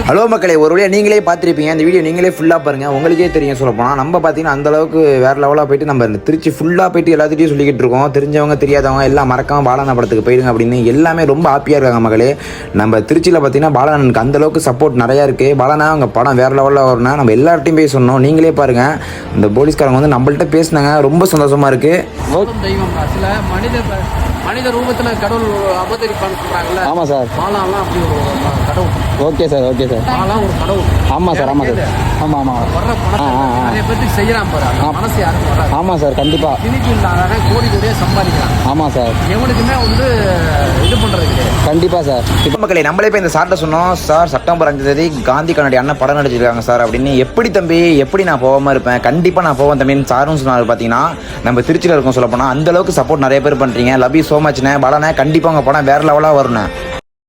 Hello மக்களே, ஒரு வழியாக நீங்களே பார்த்துருப்பீங்க. இந்த வீடியோ நீங்களே ஃபுல்லாக பாருங்கள், உங்களுக்கே தெரியும். சொல்ல போனால் நம்ம பார்த்தீங்கன்னா அந்தளவுக்கு வேறு லெவலாக போயிட்டு நம்ம திருச்சி ஃபுல்லாக போயிட்டு எல்லாத்துட்டையும் சொல்லிக்கிட்டு இருக்கோம். தெரிஞ்சவங்க தெரியாதவங்க எல்லாம் மறக்காம பாலாண்ணா படத்துக்கு போயிடுங்க அப்படின்னு எல்லாமே ரொம்ப ஹாப்பியாக இருக்காங்க மக்களே. நம்ம திருச்சியில் பார்த்தீங்கன்னா பாலாண்ணனுக்கு அந்தளவுக்கு சப்போர்ட் நிறையா இருக்குது. பாலாண்ணா அவங்க படம் வேறு லெவலில் வரணும்னா நம்ம எல்லார்ட்டையும் போய் சொன்னோம். நீங்களே பாருங்கள், இந்த போலீஸ்காரங்க வந்து நம்மள்கிட்ட பேசினாங்க, ரொம்ப சந்தோஷமாக இருக்குது. மனித ரூபத்தில் கடவுள் அவதரிப்பான்னு சொல்கிறாங்கல்ல. ஆமாம் சார். பாலாலாம் அப்படி ஒரு கடவுள். Okay sir, okay sir. பாலாம் ஒரு கடவுள். ஆமாம் சார், ஆமாம் சார். ஆமாம் ஆமாம். வர்ற பணத்தை நிறைய பேருக்கு செய்யறான் பாரு, மனசு யாருக்கும் வராது. ஆமாம் சார், கண்டிப்பாக. இன்னைக்கு இல்லாத கோடி கோடியாக சம்பாதிக்கிறான். ஆமாம் சார். எவனுக்குமே வந்து இது பண்ணுறது கிடையாது. கண்டிப்பாக சார். இப்போ மக்களே, நம்மளே இப்போ இந்த சார்ட்ட சொன்னோம், சார் செப்டம்பர் 5 தேதி காந்தி கண்ணாடி அண்ணன் படம் நடிச்சிருக்காங்க சார் அப்படின்னு. எப்படி தம்பி, எப்படி நான் போகாமல் இருப்பேன்? கண்டிப்பாக நான் போவேன் தம்பின்னு சாரும் சொன்னார். பார்த்தீங்கன்னா நம்ம திருச்சியில் இருக்கோம். சொல்ல போனால் அந்தளவுக்கு சப்போர்ட் நிறைய பேர் பண்ணுறீங்க. லவ் யூ ஸோ மச்ண்ணே. பாலாண்ணே கண்டிப்பாக உங்கள் படம் வேறு லெவலாக வரும்ண்ணே.